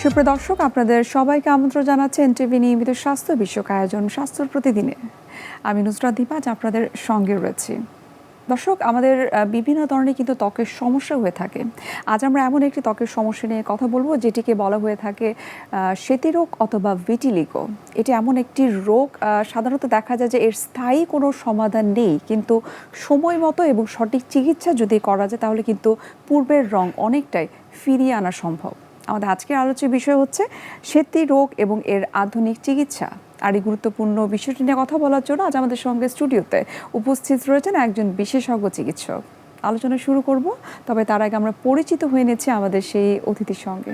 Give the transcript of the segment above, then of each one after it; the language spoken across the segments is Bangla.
সুপ্রিয় দর্শক, আপনাদের সবাইকে আমন্ত্রণ জানাচ্ছে এনটিভি নিয়মিত স্বাস্থ্য বিষয়ক আয়োজন স্বাস্থ্য প্রতিদিনে। আমি নুসরাত দীপা আপনাদের সঙ্গে রয়েছি। দর্শক, আমাদের বিভিন্ন ধরনের কিন্তু ত্বকের সমস্যা হয়ে থাকে। আজ আমরা এমন একটি ত্বকের সমস্যা নিয়ে কথা বলবো যেটিকে বলা হয়ে থাকে সেতি রোগ অথবা ভিটিলিগো। এটি এমন একটি রোগ, সাধারণত দেখা যায় যে এর স্থায়ী কোনো সমাধান নেই, কিন্তু সময় মতো এবং সঠিক চিকিৎসা যদি করা যায় তাহলে কিন্তু পূর্বের রং অনেকটাই ফিরিয়ে আনা সম্ভব। আমাদের আজকের আলোচ্য বিষয় হচ্ছে সেতি রোগ এবং এর আধুনিক চিকিৎসা। আর এই গুরুত্বপূর্ণ বিষয়টি নিয়ে কথা বলার জন্য আজ আমাদের সঙ্গে স্টুডিওতে উপস্থিত রয়েছেন একজন বিশেষজ্ঞ চিকিৎসক। আলোচনা শুরু করব, তবে তার আগে আমরা পরিচিত হয়ে নিচ্ছি আমাদের সেই অতিথির সঙ্গে।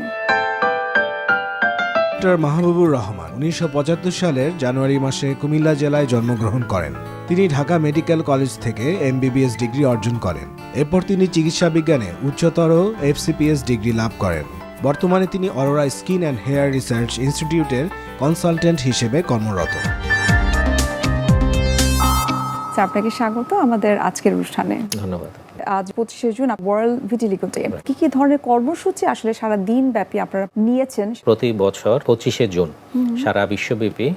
ডক্টর মাহবুবুর রহমান 1975 সালের জানুয়ারি মাসে কুমিল্লা জেলায় জন্মগ্রহণ করেন। তিনি ঢাকা মেডিকেল কলেজ থেকে এমবিবিএস ডিগ্রি অর্জন করেন। এরপর তিনি চিকিৎসা বিজ্ঞানে উচ্চতর এফসিপিএস ডিগ্রি লাভ করেন। বর্তমানে তিনি Aurora skin and hair research ইনস্টিটিউটের কনসালটেন্ট হিসেবে কর্মরত। আপনাকে স্বাগত আমাদের আজকের অনুষ্ঠানে। ধন্যবাদ। আজ 25শে জুন ওয়ার্ল্ড ভিটিলিগো ডে। কি ধরনের কর্মসূচি আসলে সারা দিন ব্যাপী আপনারা নিয়েছেন? প্রতি বছর 25শে জুন সারা বিশ্বব্যাপী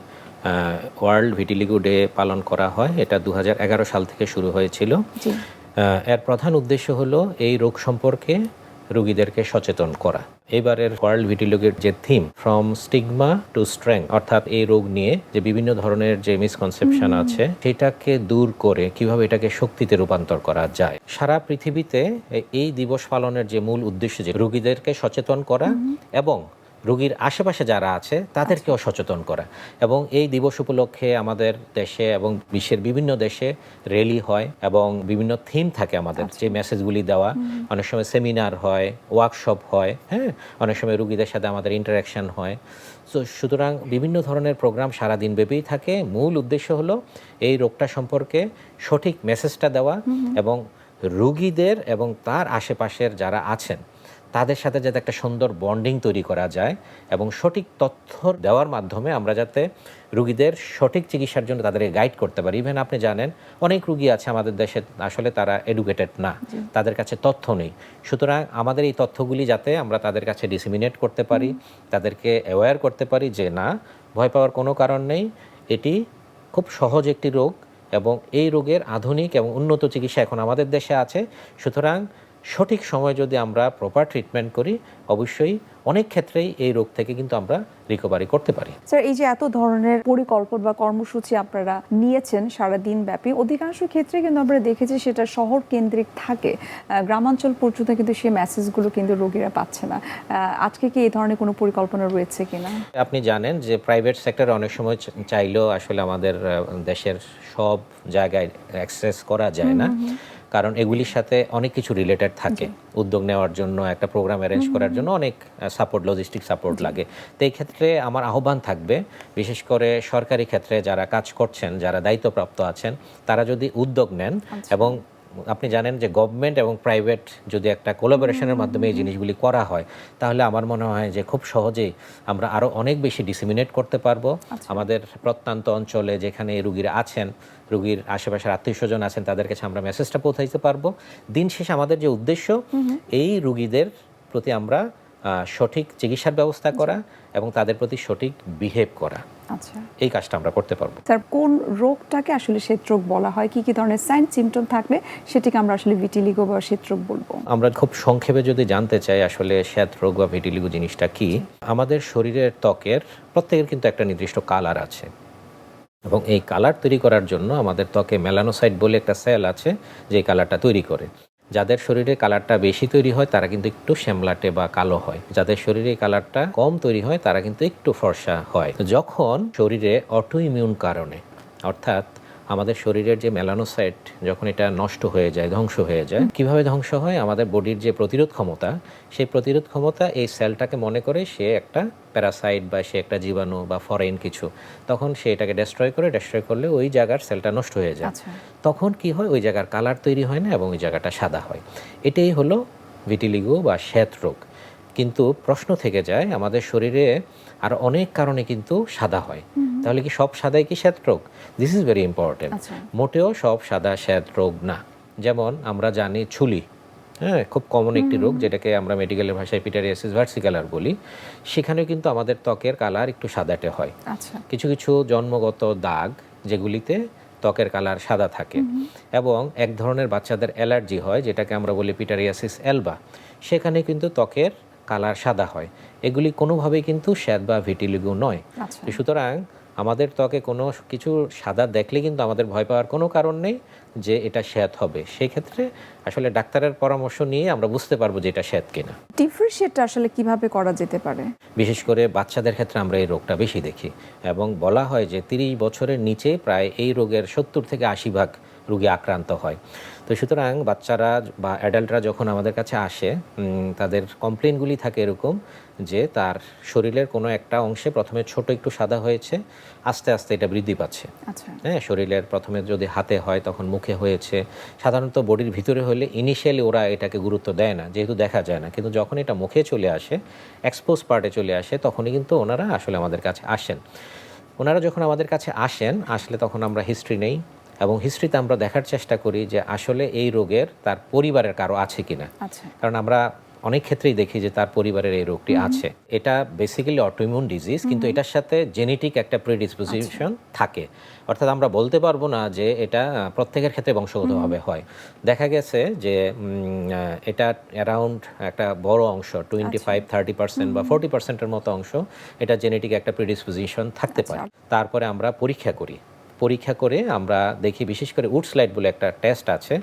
ওয়ার্ল্ড ভিটিলিগো ডে পালন করা হয়। এটা 2011 সাল থেকে শুরু হয়েছিল। এর প্রধান উদ্দেশ্য হলো এই রোগ সম্পর্কে রোগীদেরকে সচেতন করা। এবারের ওয়ার্ল্ড ভিটিলিগোর যে theme from stigma two strength, অর্থাৎ এই রোগ নিয়ে যে বিভিন্ন ধরনের যে মিসকনসেপশন আছে সেটাকে দূর করে কিভাবে এটাকে শক্তিতে রূপান্তর করা যায়। সারা পৃথিবীতে এই দিবস পালনের যে মূল উদ্দেশ্য যে রোগীদেরকে সচেতন করা এবং রোগীর আশেপাশে যারা আছে তাদেরকেও সচেতন করা। এবং এই দিবস উপলক্ষে আমাদের দেশে এবং বিশ্বের বিভিন্ন দেশে র্যালি হয় এবং বিভিন্ন থিম থাকে আমাদের যে মেসেজগুলি দেওয়া। অনেক সময় সেমিনার হয়, ওয়ার্কশপ হয়, হ্যাঁ, অনেক সময় রোগীদের সাথে আমাদের ইন্টারাকশন হয়। তো সুতরাং বিভিন্ন ধরনের প্রোগ্রাম সারাদিন ব্যাপী থাকে। মূল উদ্দেশ্য হলো এই রোগটা সম্পর্কে সঠিক মেসেজটা দেওয়া এবং রোগীদের এবং তার আশেপাশের যারা আছেন তাদের সাথে যাতে একটা সুন্দর বন্ডিং তৈরি করা যায় এবং সঠিক তথ্য দেওয়ার মাধ্যমে আমরা যাতে রুগীদের সঠিক চিকিৎসার জন্য তাদেরকে গাইড করতে পারি। ইভেন আপনি জানেন অনেক রুগী আছে আমাদের দেশে, আসলে তারা এডুকেটেড না, তাদের কাছে তথ্য নেই। সুতরাং আমাদের এই তথ্যগুলি যাতে আমরা তাদের কাছে ডিসিমিনেট করতে পারি, তাদেরকে অ্যাওয়্যার করতে পারি যে না, ভয় পাওয়ার কোনো কারণ নেই, এটি খুব সহজ একটি রোগ এবং এই রোগের আধুনিক এবং উন্নত চিকিৎসা এখন আমাদের দেশে আছে। সুতরাং সঠিক সময় যদি আমরা প্রপার ট্রিটমেন্ট করি অবশ্যই অনেক ক্ষেত্রেই এই রোগ থেকে কিন্তু আমরা রিকভারি করতে পারি। স্যার, এই যে এত ধরনের পরিকল্পনা বা কর্মসূচি আপনারা নিয়েছেন সারা দিন ব্যাপী, অধিকাংশ ক্ষেত্রে কিন্তু আমরা দেখেছি সেটা শহর কেন্দ্রিক থাকে, গ্রামাঞ্চল পর্যন্ত কিন্তু সেই মেসেজগুলো কিন্তু রোগীরা পাচ্ছে না। আজকে কি এই ধরনের কোনো পরিকল্পনা রয়েছে কিনা? আপনি জানেন যে প্রাইভেট সেক্টরে অনেক সময় চাইলেও আসলে আমাদের দেশের সব জায়গায় অ্যাক্সেস করা যায় না, কারণ এগুলির সাথে অনেক কিছু রিলেটেড থাকে। উদ্যোগ নেওয়ার জন্য, একটা প্রোগ্রাম অ্যারেঞ্জ করার জন্য অনেক সাপোর্ট, লজিস্টিক সাপোর্ট লাগে। তো এই ক্ষেত্রে আমার আহ্বান থাকবে, বিশেষ করে সরকারি ক্ষেত্রে যারা কাজ করছেন, যারা দায়িত্বপ্রাপ্ত আছেন, তারা যদি উদ্যোগ নেন এবং আপনি জানেন যে গভর্নমেন্ট এবং প্রাইভেট যদি একটা কোলাবোরেশনের মাধ্যমে এই জিনিসগুলি করা হয় তাহলে আমার মনে হয় যে খুব সহজেই আমরা আরও অনেক বেশি ডিসিমিনেট করতে পারবো। আমাদের প্রত্যন্ত অঞ্চলে যেখানে রুগীরা আছেন, রুগীর আশেপাশের আত্মীয় স্বজন আছেন, তাদের কাছে আমরা মেসেজটা পৌঁছাইতে পারবো। দিন শেষে আমাদের যে উদ্দেশ্য এই রুগীদের প্রতি আমরা সঠিক চিকিৎসার ব্যবস্থা করা এবং তাদের প্রতি সঠিক বিহেভ করা, এই কাজটা আমরা করতে পারবো। স্যার, কোন রোগটাকে আসলে শ্বেতরোগ বলা হয়? কি ধরনের সাইন সিমটম থাকলে সেটাকে আমরা আসলে ভিটিলিগো বা শ্বেতরোগ বলবো? আমরা খুব সংক্ষেপে যদি জানতে চাই আসলে শ্বেতরোগ বা ভিটিলিগো জিনিসটা কি, আমাদের শরীরের ত্বকের প্রত্যেকের কিন্তু একটা নির্দিষ্ট কালার আছে এবং এই কালার তৈরি করার জন্য আমাদের ত্বকে মেলানোসাইট বলে একটা সেল আছে যে কালারটা তৈরি করে। যাদের শরীরে কালারটা বেশি তৈরি হয় তারা কিন্তু একটু শ্যামলাটে বা কালো হয়, যাদের শরীরে কালারটা কম তৈরি হয় তারা কিন্তু একটু ফর্সা হয়। যখন শরীরে অটো ইমিউন কারণে, অর্থাৎ আমাদের শরীরের যে মেলানোসাইট যখন এটা নষ্ট হয়ে যায়, ধ্বংস হয়ে যায়, কিভাবে ধ্বংস হয়? আমাদের বডির যে প্রতিরোধ ক্ষমতা, সেই প্রতিরোধ ক্ষমতা এই সেলটাকে মনে করে সে একটা প্যারাসাইট বা সে একটা জীবাণু বা ফরেন কিছু, তখন সে এটাকে ডেস্ট্রয় করলে ওই জায়গার সেলটা নষ্ট হয়ে যায়। তখন কি হয়? ওই জায়গার কালার তৈরি হয় না এবং ওই জায়গাটা সাদা হয়। এটাই হলো ভিটিলিগো বা শ্বেতরোগ। কিন্তু প্রশ্ন থেকে যায় আমাদের শরীরে আর অনেক কারণে কিন্তু সাদা হয়, তাহলে কি সব সাদাই কি শ্বেতরোগ? This is very important. মোটেও সব সাদা শ্বেতরোগ না। যেমন আমরা জানি ছুলি, হ্যাঁ, খুব কমন একটি রোগ, যেটাকে আমরা মেডিকেলের ভাষায় পিটারিয়াসিস ভার্সিকালার বলি। সেখানেও কিন্তু আমাদের ত্বকের কালার একটু সাদাটে হয়। আচ্ছা। কিছু কিছু জন্মগত দাগ যেগুলিতে ত্বকের কালার সাদা থাকে, এবং এক ধরনের বাচ্চাদের অ্যালার্জি হয় যেটাকে আমরা বলি পিটারিয়াসিস অ্যালবা, সেখানে কিন্তু ত্বকের কালার সাদা হয়। এগুলি কোনোভাবেই কিন্তু শ্বেত বা ভিটিলিগো নয়। আচ্ছা। তো সুতরাং আমাদের ত্বকে কোনো কিছু সাদা দেখলে কিন্তু আমাদের ভয় পাওয়ার কোনো কারণ নেই যে এটা শ্বেত হবে। সেই ক্ষেত্রে আসলে ডাক্তারের পরামর্শ নিয়ে আমরা বুঝতে পারবো যে এটা শ্বেত কিনা। ডিফারেন্সিয়েটটা আসলে কিভাবে করা যেতে পারে? বিশেষ করে বাচ্চাদের ক্ষেত্রে আমরা এই রোগটা বেশি দেখি, এবং বলা হয় যে 30 বছরের নিচে প্রায় এই রোগের 70 থেকে 80% রোগী আক্রান্ত হয়। তো সুতরাং বাচ্চারা বা অ্যাডাল্টরা যখন আমাদের কাছে আসে, তাদের কমপ্লেনগুলি থাকে এরকম যে তার শরীরের কোনো একটা অংশে প্রথমে ছোট একটু সাদা হয়েছে, আস্তে আস্তে এটা বৃদ্ধি পাচ্ছে। আচ্ছা। হ্যাঁ, শরীরের প্রথমে যদি হাতে হয় তখন মুখে হয়েছে। সাধারণত বডির ভিতরে হলে ইনিশিয়ালি ওরা এটাকে গুরুত্ব দেয় না, যেহেতু দেখা যায় না, কিন্তু যখন এটা মুখে চলে আসে, এক্সপোজ পার্টে চলে আসে, তখনই কিন্তু ওনারা আসলে আমাদের কাছে আসেন। ওনারা যখন আমাদের কাছে আসলে তখন আমরা হিস্ট্রি নেই, এবং হিস্ট্রিতে আমরা দেখার চেষ্টা করি যে আসলে এই রোগের তার পরিবারের কারো আছে কিনা। আচ্ছা। কারণ আমরা অনেক ক্ষেত্রেই দেখি যে তার পরিবারের এই রোগটি আছে। এটা বেসিক্যালি অটোইমিউন ডিজিজ, কিন্তু এটার সাথে জেনেটিক একটা প্রিডিসপোজিশন থাকে। অর্থাৎ আমরা বলতে পারবো না যে এটা প্রত্যেকের ক্ষেত্রে বংশগতভাবে হয়। দেখা গেছে যে এটা অ্যারাউন্ড একটা বড় অংশ 25-30% বা 40%-এর মতো অংশ এটা জেনেটিক একটা প্রিডিসপোজিশন থাকতে পারে। তারপরে আমরা পরীক্ষা করে আমরা দেখি, বিশেষ করে উডস্লাইড বলে একটা টেস্ট আছে,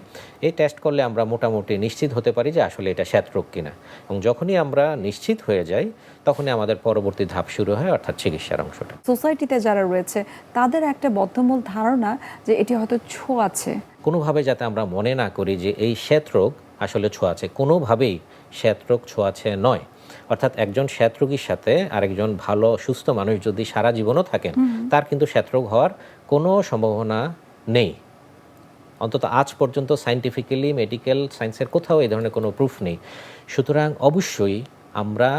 এই টেস্ট করলে আমরা মোটামুটি নিশ্চিত হতে পারি যে আসলে এটা শ্বেত রোগ কিনা। এবং যখনই আমরা নিশ্চিত হয়ে যাই তখনই আমাদের পরবর্তী ধাপ শুরু হয়, অর্থাৎ চিকিৎসার অংশটা। সোসাইটিতে যারা রয়েছে তাদের একটা বদ্ধমূল ধারণা যে এটি হয়তো ছোঁয়াচে। কোনোভাবে যাতে আমরা মনে না করি যে এই শ্বেত রোগ আসলে ছোঁয়াচে, কোনোভাবেই শ্বেত রোগ ছোঁয়াচে নয়। অর্থাৎ একজন শ্বেত রোগীর সাথে আরেকজন ভালো সুস্থ মানুষ যদি সারা জীবনও থাকেন, তার কিন্তু শ্বেত রোগ হওয়ার কোনো সম্ভাবনা নেই। অন্তত আজ পর্যন্ত সায়েন্টিফিক্যালি মেডিকেল সায়েন্সের কোথাও এই ধরনের কোনো প্রুফ নেই। সুতরাং অবশ্যই আমরা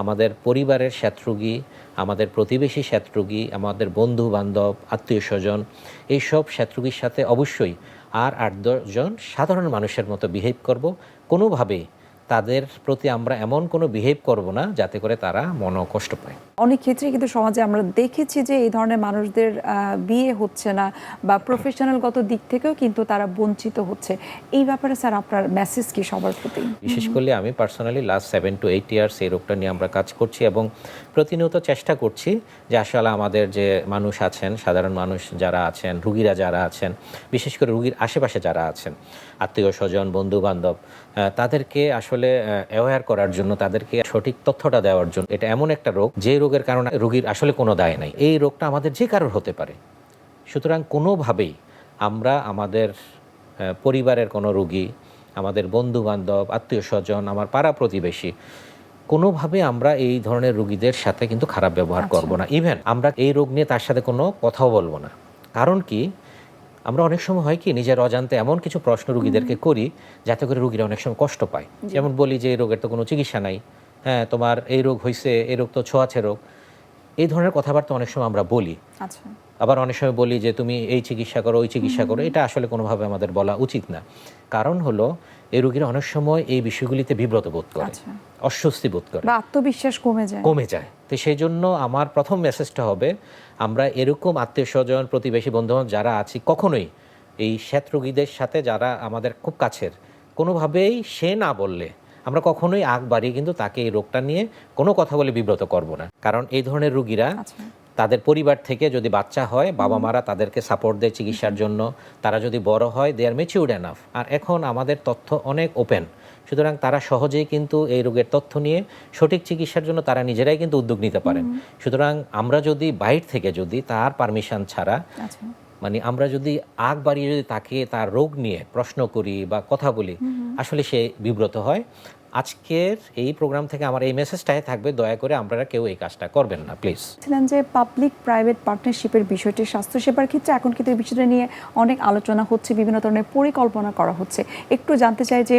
আমাদের পরিবারের শ্বেত রোগী, আমাদের প্রতিবেশী শ্বেত রোগী, আমাদের বন্ধু বান্ধব, আত্মীয় স্বজন, এইসব শ্বেত রোগীর সাথে অবশ্যই আর 8-10 জন সাধারণ মানুষের মতো বিহেভ করব। কোনোভাবেই তাদের প্রতি আমরা এমন কোনো বিহেভ করব না যাতে করে তারা কষ্ট পায়। অনেক ক্ষেত্রে কিন্তু সমাজে আমরা দেখেছি যে এই ধরনের মানুষদের বিয়ে হচ্ছে না, বা প্রফেশনালগত দিক থেকেও কিন্তু তারা বঞ্চিত হচ্ছে। এই ব্যাপারে স্যার আপনার মেসেজ কি সবার প্রতি? বিশেষ করে আমি পার্সোনালি লাস্ট 7 to 8 ইয়ার্স এই রোগটা নিয়ে আমরা কাজ করছি, এবং প্রতিনিয়ত চেষ্টা করছি যে আসলে আমাদের যে মানুষ আছেন, সাধারণ মানুষ যারা আছেন, রুগীরা যারা আছেন, বিশেষ করে রুগীর আশেপাশে যারা আছেন, আত্মীয় স্বজন, বন্ধু বান্ধব, তাদেরকে আসলে অ্যাওয়্যার করার জন্য, তাদেরকে সঠিক তথ্যটা দেওয়ার জন্য। এটা এমন একটা রোগ যে রোগের কারণে রোগীর আসলে কোনো দায় নাই। এই রোগটা আমাদের যে কারোর হতে পারে। সুতরাং কোনোভাবেই আমরা আমাদের পরিবারের কোনো রোগী, আমাদের বন্ধু বান্ধব, আত্মীয় স্বজন, আমার পাড়া প্রতিবেশী, কোনোভাবে আমরা এই ধরনের রোগীদের সাথে কিন্তু খারাপ ব্যবহার করব না। ইভেন আমরা এই রোগ নিয়ে তার সাথে কোনো কথাও বলবো না। কারণ কি, আমরা অনেক সময় হয় কি, নিজের অজান্তে এমন কিছু প্রশ্ন রোগীদেরকে করি যাতে করে রোগীরা অনেক সময় কষ্ট পায়। যেমন বলি যে এই রোগের তো কোনো চিকিৎসা নাই, হ্যাঁ তোমার এই রোগ হয়েছে, এই রোগ তো ছোঁয়াচে রোগ। এই ধরনের কথাবার্তা অনেক সময় আমরা বলি। আচ্ছা। আবার অনেক সময় বলি যে তুমি এই চিকিৎসা করো, ওই চিকিৎসা করো। এটা আসলে কোনোভাবে আমাদের বলা উচিত না। কারণ হলো এই রোগীরা অনেক সময় এই বিষয়গুলিতে বিব্রত বোধ করে, অস্বস্তি বোধ করে, বা আত্মবিশ্বাস কমে যায়। তো সেই জন্য আমার প্রথম মেসেজটা হবে, আমরা এরকম আত্মীয় স্বজন, প্রতিবেশী, বন্ধুবান্ধব যারা আছি, কখনোই এই শ্বেত রোগীদের সাথে যারা আমাদের খুব কাছের, কোনোভাবেই সে না বললে আমরা কখনোই আগ বাড়িয়ে কিন্তু তাকে এই রোগটা নিয়ে কোনো কথা বলে বিব্রত করব না। কারণ এই ধরনের রোগীরা তাদের পরিবার থেকে যদি বাচ্চা হয়, বাবা মারা তাদেরকে সাপোর্ট দেয় চিকিৎসার জন্য। তারা যদি বড় হয়, দে আর ম্যাচিউরড এনাফ। আর এখন আমাদের তথ্য অনেক ওপেন, সুতরাং তারা সহজেই কিন্তু এই রোগের তথ্য নিয়ে সঠিক চিকিৎসার জন্য তারা নিজেরাই কিন্তু উদ্যোগ নিতে পারেন। সুতরাং আমরা যদি বাইরে থেকে যদি তার পারমিশন ছাড়া, মানে আমরা যদি আগ বাড়িয়ে যদি তাকে তার রোগ নিয়ে প্রশ্ন করি বা কথা বলি, আসলে সে বিব্রত হয়। আজকের এই প্রোগ্রাম থেকে আমার এই মেসেজটাই থাকবে, দয়া করে আপনারা কেউ এই কাজটা করবেন না প্লিজ। ছিলেন যে পাবলিক প্রাইভেট পার্টনারশিপের বিষয়টি স্বাস্থ্যসেবার ক্ষেত্রে এখন কিন্তু এই বিষয়টা নিয়ে অনেক আলোচনা হচ্ছে, বিভিন্ন ধরনের পরিকল্পনা করা হচ্ছে। একটু জানতে চাই যে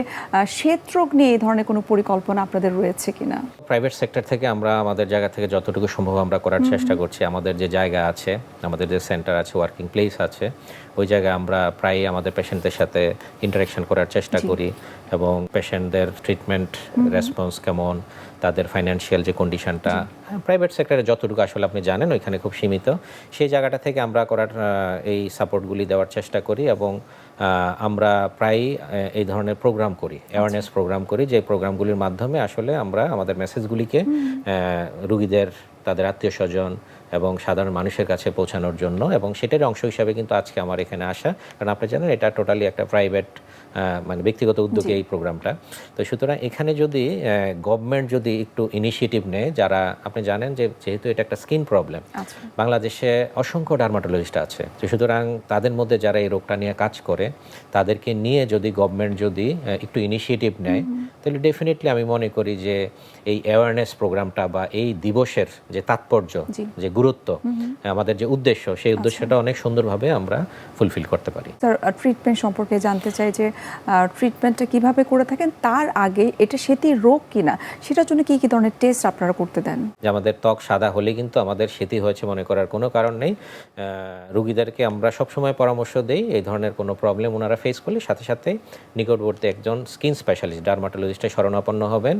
শ্বেত রোগ নিয়ে এই ধরনের কোনো পরিকল্পনা আপনাদের রয়েছে কিনা? প্রাইভেট সেক্টর থেকে আমরা আমাদের জায়গা থেকে যতটুকু সম্ভব আমরা করার চেষ্টা করছি। আমাদের যে জায়গা আছে, আমাদের যে সেন্টার আছে, ওয়ার্কিং প্লেস আছে, ওই জায়গায় আমরা প্রায়ই আমাদের পেশেন্টদের সাথে ইন্টারাকশন করার চেষ্টা করি। এবং পেশেন্টদের ট্রিটমেন্ট রেসপন্স কেমন, তাদের ফাইন্যান্সিয়াল যে কন্ডিশনটা, প্রাইভেট সেক্টরে যতটুকু আসলে আপনি জানেন ওইখানে খুব সীমিত, সেই জায়গাটা থেকে আমরা করার এই সাপোর্টগুলি দেওয়ার চেষ্টা করি। এবং আমরা প্রায়ই এই ধরনের প্রোগ্রাম করি, অ্যাওয়ারনেস প্রোগ্রাম করি, যে প্রোগ্রামগুলির মাধ্যমে আসলে আমরা আমাদের মেসেজগুলিকে রুগীদের, তাদের আত্মীয় স্বজন এবং সাধারণ মানুষের কাছে পৌঁছানোর জন্য, এবং সেটার অংশ হিসাবে কিন্তু আজকে আমার এখানে আসা, কারণ আপনি জানেন এটা টোটালি একটা প্রাইভেট মানে ব্যক্তিগত উদ্যোগে এই প্রোগ্রামটা। তো সুতরাং এখানে যদি গভর্নমেন্ট যদি একটু ইনিশিয়েটিভ নেয়, যারা আপনি জানেন যে যেহেতু এটা একটা স্কিন প্রবলেম, বাংলাদেশে অসংখ্য ডার্মাটোলজিস্ট আছে, তো সুতরাং তাদের মধ্যে যারা এই রোগটা নিয়ে কাজ করে তাদেরকে নিয়ে যদি গভর্নমেন্ট যদি একটু ইনিশিয়েটিভ নেয়, তাহলে ডেফিনেটলি আমি মনে করি যে এই অ্যাওয়ারনেস প্রোগ্রামটা বা এই দিবসের যে তাৎপর্য, যে গুরুত্ব, আমাদের যে উদ্দেশ্য, সেই উদ্দেশ্যটা অনেক সুন্দরভাবে আমরা ফুলফিল করতে পারি। স্যার, ট্রিটমেন্ট সম্পর্কে জানতে চাই যে ট্রিটমেন্টটা কিভাবে করে থাকেন, তার আগে এটা সেটি রোগ কিনা সেটার জন্য কি কি ধরনের টেস্ট আপনারা করতে দেন? যে আমাদের ত্বক সাদা হলে কিন্তু আমাদের সেটি হয়েছে মনে করার কোনো কারণ নেই। রুগীদেরকে আমরা সবসময় পরামর্শ দেই এই ধরনের কোনো প্রবলেম ওনারা ফেস করলে সাথে সাথে নিকটবর্তী একজন স্কিন স্পেশালিস্ট ডার্মাটোলজিস্টের শরণাপন্ন হবেন।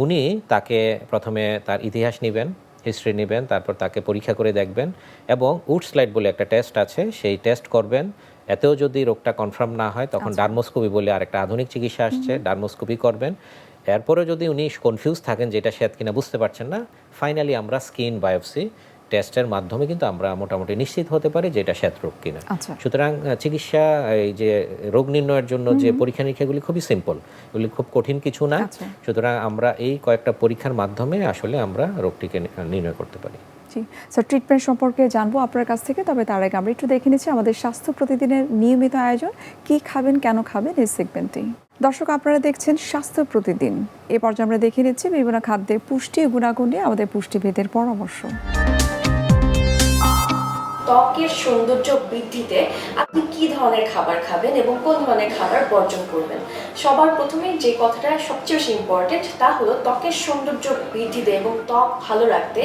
উনি তাকে প্রথমে তার ইতিহাস নেবেন, হিস্ট্রি নেবেন, তারপর তাকে পরীক্ষা করে দেখবেন, এবং উডস্লাইড বলে একটা টেস্ট আছে, সেই টেস্ট করবেন। এতেও যদি রোগটা কনফার্ম না হয় তখন ডার্মোস্কোপি বলে আরেকটা আধুনিক চিকিৎসা আসছে, ডার্মোস্কোপি করবেন। এরপরে যদি উনি কনফিউজ থাকেন যে এটা শ্বেত কিনা বুঝতে পারছেন না, ফাইনালি আমরা স্কিন বায়োপসি টেস্টের মাধ্যমে কিন্তু আমরা মোটামুটি নিশ্চিত হতে পারি যে এটা শ্বেত রোগ কিনা। সুতরাং চিকিৎসা, এই যে রোগ নির্ণয়ের জন্য যে পরীক্ষা নিরীক্ষাগুলি খুবই সিম্পল, এগুলি খুব কঠিন কিছু না। সুতরাং আমরা এই কয়েকটা পরীক্ষার মাধ্যমে আসলে আমরা রোগটিকে নির্ণয় করতে পারি। জি স্যার, ট্রিটমেন্ট সম্পর্কে জানবো আপনার কাছ থেকে, তবে তার আগে আমরা একটু দেখে নিচ্ছি আমাদের স্বাস্থ্য প্রতিদিনের নিয়মিত আয়োজন কি খাবেন কেন খাবেন এই সেগমেন্টে। দর্শক, আপনারা দেখছেন স্বাস্থ্য প্রতিদিন। এ পর্যায়ে আমরা দেখে নিচ্ছি বিভিন্ন খাদ্যের পুষ্টি ও গুণাগুণ নিয়ে আমাদের পুষ্টিবিদের পরামর্শ। ত্বকের সৌন্দর্য বৃদ্ধিতে আপনি কি ধরনের খাবার খাবেন এবং কোন ধরনের খাবার বর্জন করবেন? সবার প্রথমেই যে কথাটা সবচেয়ে বেশি ইম্পর্টেন্ট তা হলো ত্বকের সৌন্দর্য বৃদ্ধিতে এবং ত্বক ভালো রাখতে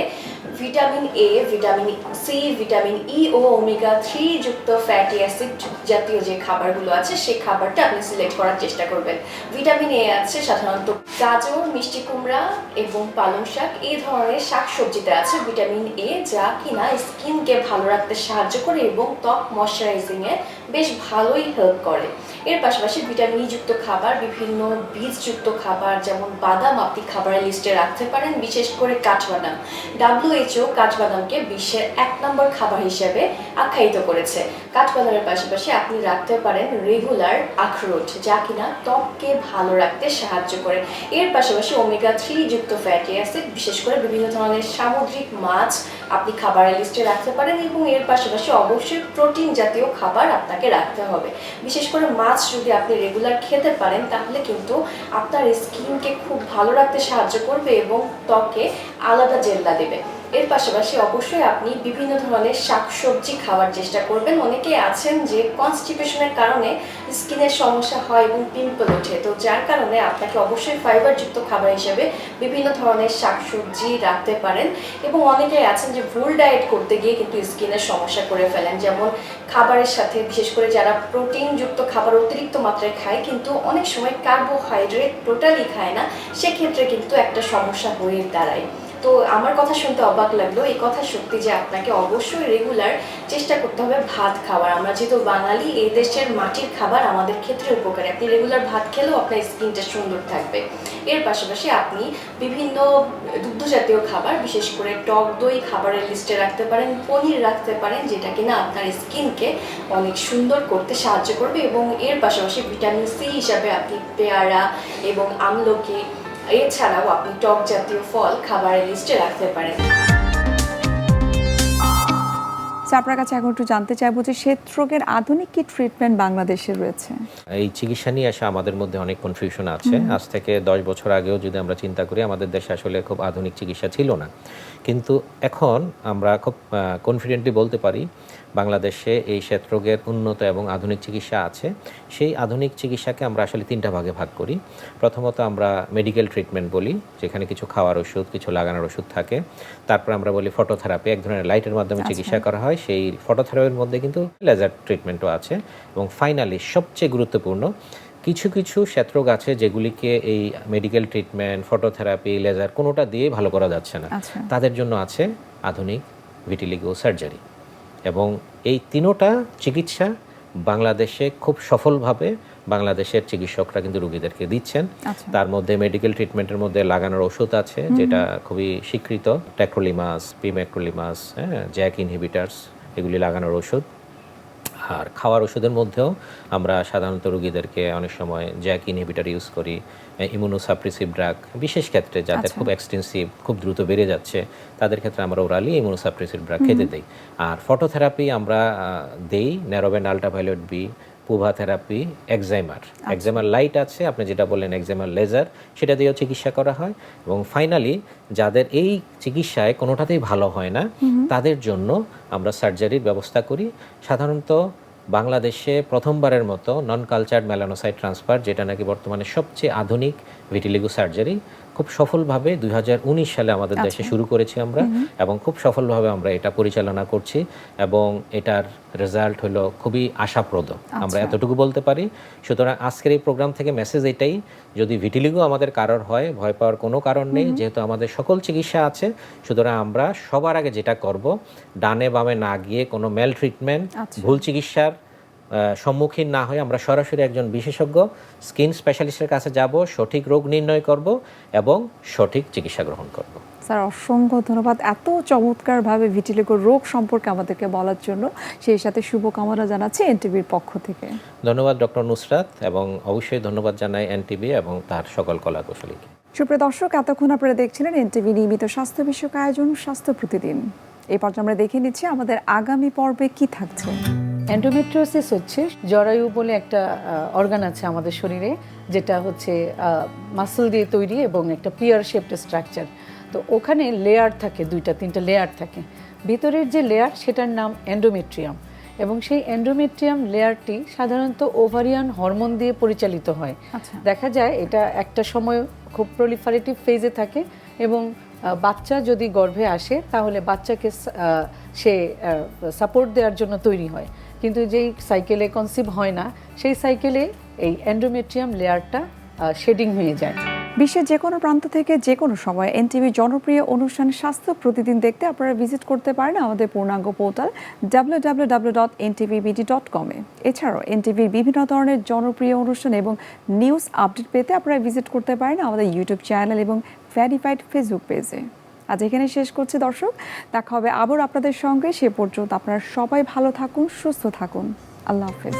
vitamin A, vitamin C, vitamin E ও ওমেগা 3 যুক্ত ফ্যাটি অ্যাসিড জাতীয় যে খাবারগুলো আছে সেই খাবারটা আপনি সিলেক্ট করার চেষ্টা করবেন। ভিটামিন এ আছে সাধারণত গাজর, মিষ্টি কুমড়া এবং পালং শাক, এই ধরনের শাকসবজিতে আছে ভিটামিন এ, যা কিনা স্কিনকে ভালো রাখতে সাহায্য করে এবং ত্বক ময়শ্চারাইজিং এ বেশ ভালোই হেল্প করে। এর পাশাপাশি ভিটামিন ই যুক্ত খাবার, বিভিন্ন বীজযুক্ত খাবার যেমন বাদাম আপনি খাবারের লিস্টে রাখতে পারেন, বিশেষ করে কাঠবাদাম। WHO কাঠবাদামকে বিশ্বের 1 নম্বর খাবার হিসেবে আখ্যায়িত করেছে। কাঠবাদামের পাশাপাশি আপনি রাখতে পারেন রেগুলার আখরোট, যা কিনা ত্বককে ভালো রাখতে সাহায্য করে। এর পাশাপাশি ওমেগা 3 যুক্ত ফ্যাটি অ্যাসিড, বিশেষ করে বিভিন্ন ধরনের সামুদ্রিক মাছ আপনি খাবারের লিস্টে রাখতে পারেন, এবং এর পাশাপাশি অবশ্যই প্রোটিন জাতীয় খাবার আপনাকে রাখতে হবে। বিশেষ করে মাছ যদি আপনি রেগুলার খেতে পারেন তাহলে কিন্তু আপনার স্কিনকে খুব ভালো রাখতে সাহায্য করবে এবং ত্বকে আলাদা জেল্লা দেবে। এর পাশাপাশি অবশ্যই আপনি বিভিন্ন ধরনের শাকসবজি খাওয়ার চেষ্টা করবেন। অনেকে আছেন যে কনস্টিপেশনের কারণে স্কিনের সমস্যা হয় এবং পিম্পল ওঠে, তো যার কারণে আপনাকে অবশ্যই ফাইবারযুক্ত খাবার হিসেবে বিভিন্ন ধরনের শাকসবজি রাখতে পারেন। এবং অনেকে আছেন যে ভুল ডায়েট করতে গিয়ে কিন্তু স্কিনের সমস্যা করে ফেলেন, যেমন খাবারের সাথে বিশেষ করে যারা প্রোটিনযুক্ত খাবার অতিরিক্ত মাত্রায় খায় কিন্তু অনেক সময় কার্বোহাইড্রেট টোটালি খায় না, সেক্ষেত্রে কিন্তু একটা সমস্যা হয়ে দাঁড়ায়। তো আমার কথা শুনতে অবাক লাগলো, এই কথা সত্যি যে আপনাকে অবশ্যই রেগুলার চেষ্টা করতে হবে ভাত খাওয়ার। আমরা যেহেতু বাঙালি, এই দেশের মাটির খাবার আমাদের ক্ষেত্রে উপকারী। আপনি রেগুলার ভাত খেলেও আপনার স্কিনটা সুন্দর থাকবে। এর পাশাপাশি আপনি বিভিন্ন দুগ্ধ জাতীয় খাবার, বিশেষ করে টক দই খাবারের লিস্টে রাখতে পারেন, পনির রাখতে পারেন, যেটা কিনা আপনার স্কিনকে অনেক সুন্দর করতে সাহায্য করবে। এবং এর পাশাপাশি ভিটামিন সি হিসাবে আপনি পেয়ারা এবং আমলকি, এছাড়াও আপনি টক জাতীয় ফল খাবারের লিস্টে রাখতে পারেন। আপনার কাছে এখন একটু জানতে চাইবো যে শ্বেতরোগের আধুনিক কি ট্রিটমেন্ট বাংলাদেশে রয়েছে? এই চিকিৎসা নিয়ে আসা আমাদের মধ্যে অনেক কনফিউশন আছে। আজ থেকে 10 বছর আগেও যদি আমরা চিন্তা করি, আমাদের দেশে আসলে খুব আধুনিক চিকিৎসা ছিল না, কিন্তু এখন আমরা খুব কনফিডেন্টলি বলতে পারি বাংলাদেশে এই শ্বেতরোগের উন্নত এবং আধুনিক চিকিৎসা আছে। সেই আধুনিক চিকিৎসাকে আমরা আসলে 3টা ভাগে ভাগ করি। প্রথমত আমরা মেডিকেল ট্রিটমেন্ট বলি, যেখানে কিছু খাওয়ার ওষুধ, কিছু লাগানোর ওষুধ থাকে। তারপর আমরা বলি ফটোথেরাপি, এক ধরনের লাইটের মাধ্যমে চিকিৎসা করা হয়। সেই ফটোথেরাপির মধ্যে কিন্তু লেজার ট্রিটমেন্টও আছে। এবং ফাইনালি সবচেয়ে গুরুত্বপূর্ণ কিছু কিছু ক্ষেত্র আছে যেগুলিকে এই মেডিকেল ট্রিটমেন্ট, ফটোথেরাপি, লেজার কোনোটা দিয়ে ভালো করা যাচ্ছে না, আচ্ছা। তাদের জন্য আছে আধুনিক ভিটিলিগো সার্জারি। এবং এই তিনোটা চিকিৎসা বাংলাদেশে খুব সফলভাবে বাংলাদেশের চিকিৎসকরা কিন্তু রোগীদেরকে দিচ্ছেন। আচ্ছা। তার মধ্যে মেডিকেল ট্রিটমেন্টের মধ্যে লাগানোর ওষুধ আছে যেটা খুবই স্বীকৃত, ট্যাক্রোলিমাস, পিমেক্রোলিমাস, জ্যাক ইনহিবিটার্স, এগুলি লাগানোর ওষুধ। আর খাওয়ার ওষুধের মধ্যেও আমরা সাধারণত রোগীদেরকে অনেক সময় জ্যাক ইনহিবিটার ইউজ করি, ইমিউনোসাপ্রেসিভ ড্রাগ, বিশেষ ক্ষেত্রে যাদের খুব এক্সটেন্সিভ, খুব দ্রুত বেড়ে যাচ্ছে, তাদের ক্ষেত্রে আমরা ওরালি ইমিউনোসাপ্রেসিভ ড্রাগ খেতে দেই। আর ফটোথেরাপি আমরা দেই narrowband ultraviolet B, PUVA therapy, excimer light আছে, আপনি যেটা বললেন এক্সাইমার লেজার, সেটা দিয়েও চিকিৎসা করা হয়। এবং ফাইনালি যাদের এই চিকিৎসায় কোনোটাতেই ভালো হয় না, তাদের জন্য আমরা সার্জারির ব্যবস্থা করি। সাধারণত বাংলাদেশে প্রথমবারের মতো নন কালচার্ড মেলানোসাইট ট্রান্সফার, যেটা নাকি বর্তমানে সবচেয়ে আধুনিক ভিটিলিগো সার্জারি, খুব সফলভাবে 2019 সালে আমাদের দেশে শুরু করেছি আমরা, এবং খুব সফলভাবে আমরা এটা পরিচালনা করছি, এবং এটার রেজাল্ট হলো খুবই আশাপ্রদ, আমরা এতটুকু বলতে পারি। সুতরাং আজকের এই প্রোগ্রাম থেকে মেসেজ এটাই, যদি ভিটিলিগো আমাদের কারোর হয়, ভয় পাওয়ার কোনো কারণ নেই, যেহেতু আমাদের সকল চিকিৎসা আছে। সুতরাং আমরা সবার আগে যেটা করব, ডানে বামে না গিয়ে কোনো মেল ট্রিটমেন্ট, ভুল চিকিৎসার সম্মুখীন না হয়ে আমরা সরাসরি একজন বিশেষজ্ঞ স্কিন স্পেশালিস্টের কাছে যাব, সঠিক রোগ নির্ণয় করব এবং সঠিক চিকিৎসা গ্রহণ করব। স্যার অসংখ্য ধন্যবাদ এত চমৎকারভাবে ভিটিলিগো রোগ সম্পর্কে আমাদেরকে বলার জন্য। সেই সাথে শুভকামনা জানাচ্ছি এনটিভির পক্ষ থেকে। ধন্যবাদ ডক্টর নুসরাত, এবং অবশ্যই ধন্যবাদ জানাই এনটিভি এবং তার সকল কলাকুশলীকে। সুপ্রিয় দর্শক, এতক্ষণ আপনারা দেখছিলেন এনটিভি নিয়মিত স্বাস্থ্য বিষয়ক আয়োজন স্বাস্থ্য প্রতিদিন। এই পর্যায়ে আমরা দেখে নিচ্ছি আমাদের আগামী পর্বে কি থাকছে। এন্ডোমেট্রিওসিস হচ্ছে জরায়ু বলে একটা অর্গান আছে আমাদের শরীরে, যেটা হচ্ছে মাসল দিয়ে তৈরি এবং একটা পিয়ার শেপড স্ট্রাকচার। তো ওখানে লেয়ার থাকে, 2-3টা লেয়ার থাকে। ভিতরের যে লেয়ার সেটার নাম এন্ডোমেট্রিয়াম, এবং সেই এন্ডোমেট্রিয়াম লেয়ারটি সাধারণত ওভারিয়ান হরমোন দিয়ে পরিচালিত হয়। দেখা যায় এটা একটা সময় খুব প্রলিফারেটিভ ফেজে থাকে, এবং বাচ্চা যদি গর্ভে আসে তাহলে বাচ্চাকে সে সাপোর্ট দেওয়ার জন্য তৈরি হয়, কিন্তু যেই সাইকেলে কনসিভ হয় না, সেই সাইকেলে এই এন্ডোমেট্রিয়াম লেয়ারটা শেডিং হয়ে যায়। বিশ্বের যে কোনো প্রান্ত থেকে যে কোনো সময় এনটিভির জনপ্রিয় অনুষ্ঠান স্বাস্থ্য প্রতিদিন দেখতে আপনারা ভিজিট করতে পারেন আমাদের পূর্ণাঙ্গ পোর্টাল www.ntvbd.com এ। এছাড়াও এনটিভির বিভিন্ন ধরনের জনপ্রিয় অনুষ্ঠান এবং নিউজ আপডেট পেতে আপনারা ভিজিট করতে পারেন আমাদের ইউটিউব চ্যানেল এবং ভেরিফাইড ফেসবুক পেজে। আজ এখানে শেষ করছি দর্শক, দেখা হবে আবার আপনাদের সঙ্গে। সে পর্যন্ত আপনারা সবাই ভালো থাকুন, সুস্থ থাকুন। আল্লাহ হাফেজ।